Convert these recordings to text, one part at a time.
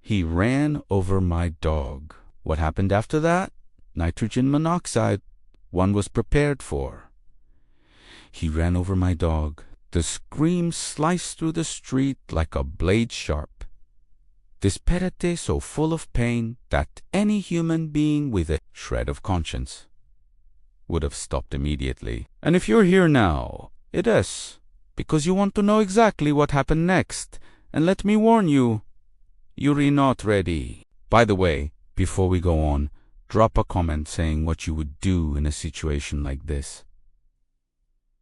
He ran over my dog. What happened after that? Nitrogen monoxide. One was prepared for. He ran over my dog. The scream sliced through the street like a blade sharp. This perete so full of pain that any human being with a shred of conscience would have stopped immediately. And if you're here now, it is because you want to know exactly what happened next. And let me warn you, you're not ready. By the way, before we go on, drop a comment saying what you would do in a situation like this.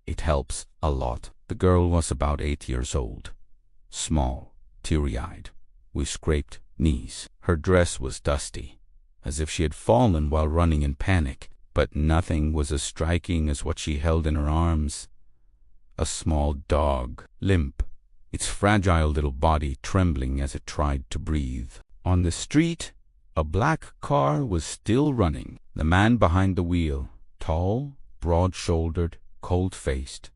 It helps a lot. The girl was about 8 years old, small, teary-eyed, with scraped knees. Her dress was dusty, as if she had fallen while running in panic, but nothing was as striking as what she held in her arms. A small dog, limp, its fragile little body trembling as it tried to breathe. On the street, a black car was still running. The man behind the wheel, tall, broad-shouldered, cold-faced,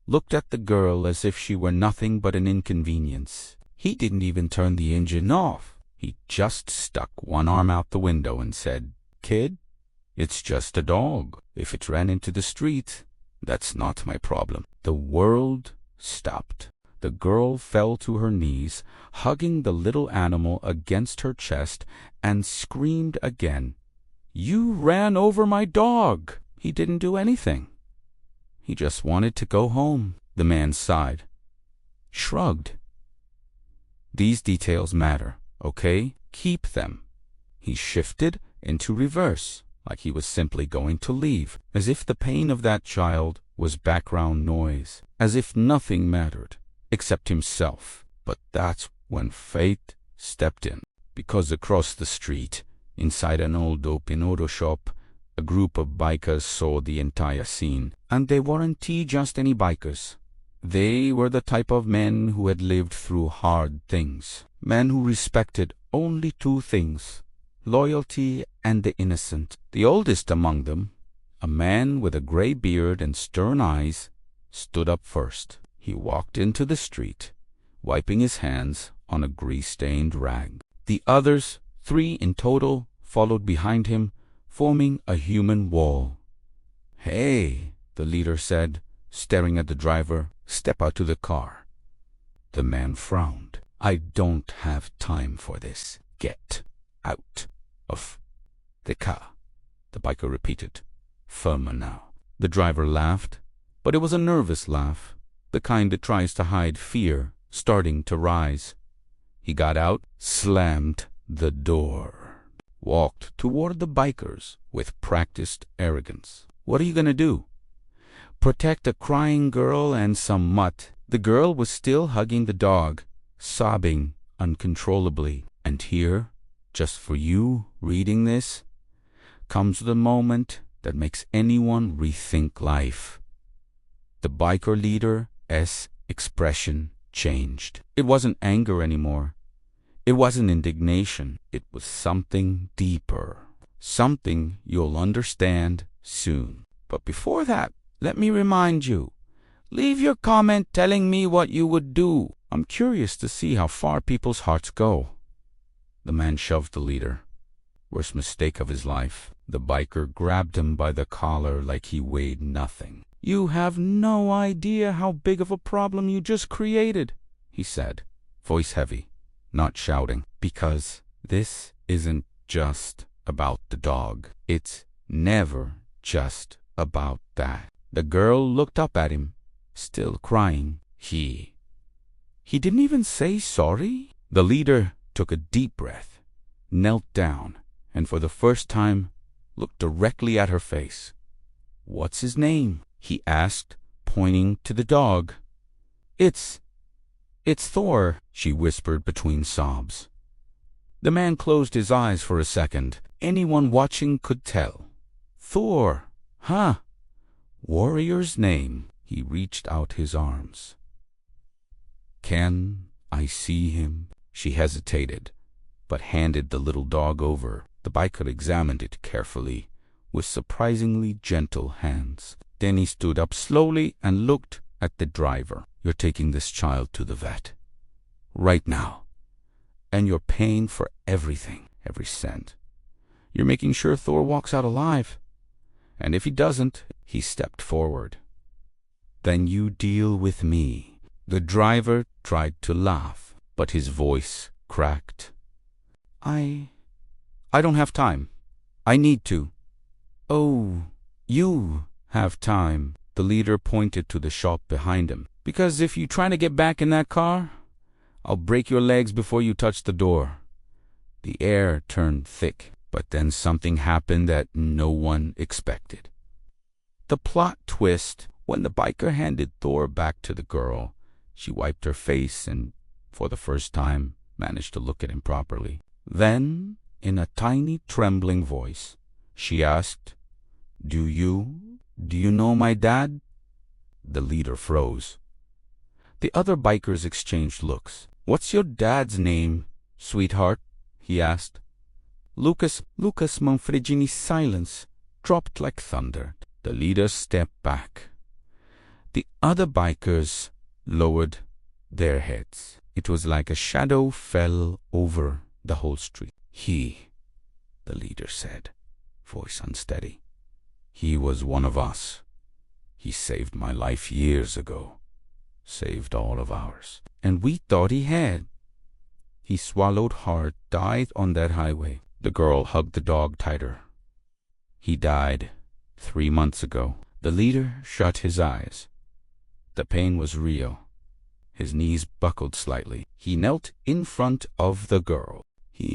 looked at the girl as if she were nothing but an inconvenience. He didn't even turn the engine off. He just stuck one arm out the window and said, "Kid, it's just a dog. If it ran into the street, that's not my problem." The world stopped. The girl fell to her knees, hugging the little animal against her chest, and screamed again, "You ran over my dog!" He didn't do anything. He just wanted to go home. The man sighed, shrugged. These details matter, okay? Keep them. He shifted into reverse, like he was simply going to leave, as if the pain of that child was background noise, as if nothing mattered except himself. But that's when fate stepped in, because across the street, inside an old dope auto shop, a group of bikers saw the entire scene. And they weren't just any bikers. They were the type of men who had lived through hard things. Men who respected only two things: loyalty and the innocent. The oldest among them, a man with a gray beard and stern eyes, stood up first. He walked into the street, wiping his hands on a grease-stained rag. The others, 3 in total, followed behind him, forming a human wall. "Hey," the leader said, staring at the driver, "step out to the car." The man frowned. "I don't have time for this. Get out of the car," the biker repeated, firmer now. The driver laughed, but it was a nervous laugh, the kind that tries to hide fear starting to rise. He got out, slammed the door, walked toward the bikers with practiced arrogance. "What are you going to do? Protect a crying girl and some mutt?" The girl was still hugging the dog, sobbing uncontrollably. And here, just for you reading this, comes the moment that makes anyone rethink life. The biker leader's expression changed. It wasn't anger anymore. It wasn't indignation. It was something deeper. Something you'll understand soon. But before that, let me remind you, leave your comment telling me what you would do. I'm curious to see how far people's hearts go. The man shoved the leader. Worst mistake of his life. The biker grabbed him by the collar like he weighed nothing. "You have no idea how big of a problem you just created," he said, voice heavy, not shouting. "Because this isn't just about the dog. It's never just about that." The girl looked up at him, still crying. He didn't even say sorry? The leader took a deep breath, knelt down, and for the first time looked directly at her face. "What's his name?" he asked, pointing to the dog. It's Thor," she whispered between sobs. The man closed his eyes for a second. Anyone watching could tell. "Thor, huh? Warrior's name." He reached out his arms. "Can I see him?" She hesitated, but handed the little dog over. The biker examined it carefully, with surprisingly gentle hands. Then he stood up slowly and looked at the driver. "You're taking this child to the vet. Right now. And you're paying for everything, every cent. You're making sure Thor walks out alive. And if he doesn't, he stepped forward. Then you deal with me. The driver tried to laugh, but his voice cracked. I don't have time. I need to. Oh, you have time. The leader pointed to the shop behind him. Because if you try to get back in that car, I'll break your legs before you touch the door. The air turned thick, but then something happened that no one expected. The plot twist: when the biker handed Thor back to the girl, she wiped her face and, for the first time, managed to look at him properly. Then, in a tiny, trembling voice, she asked, Do you know my dad?" The leader froze. The other bikers exchanged looks. "What's your dad's name, sweetheart?" he asked. Lucas Manfredini's silence dropped like thunder. The leader stepped back. The other bikers lowered their heads. It was like a shadow fell over the whole street. "He," the leader said, voice unsteady. "He was one of us. He saved my life years ago. Saved all of ours. And we thought he had. He swallowed hard, died on that highway." The girl hugged the dog tighter. "He died 3 months ago." The leader shut his eyes. The pain was real. His knees buckled slightly. He knelt in front of the girl. "He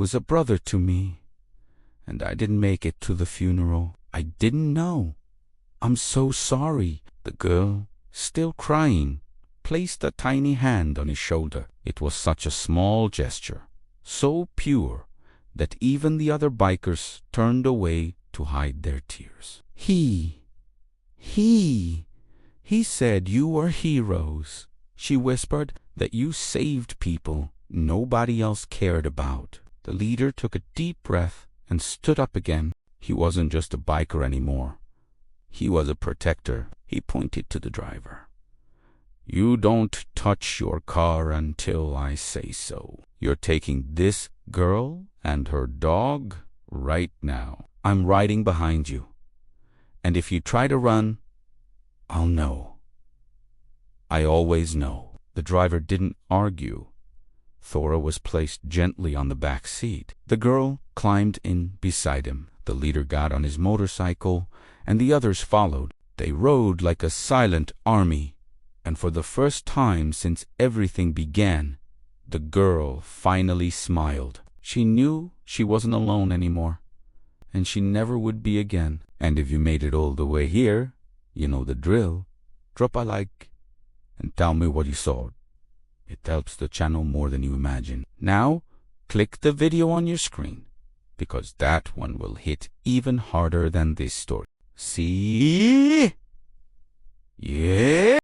was a brother to me, and I didn't make it to the funeral. I didn't know. I'm so sorry." The girl, still crying, placed a tiny hand on his shoulder. It was such a small gesture, so pure, that even the other bikers turned away to hide their tears. He said you were heroes," she whispered, "that you saved people nobody else cared about." The leader took a deep breath and stood up again. He wasn't just a biker anymore. He was a protector. He pointed to the driver. "You don't touch your car until I say so. You're taking this girl and her dog right now. I'm riding behind you. And if you try to run, I'll know. I always know." The driver didn't argue. Thora was placed gently on the back seat. The girl climbed in beside him. The leader got on his motorcycle, and the others followed. They rode like a silent army, and for the first time since everything began, the girl finally smiled. She knew she wasn't alone anymore, and she never would be again. And if you made it all the way here, you know the drill. Drop a like and tell me what you saw. It helps the channel more than you imagine. Now, click the video on your screen, because that one will hit even harder than this story. See? Yeah!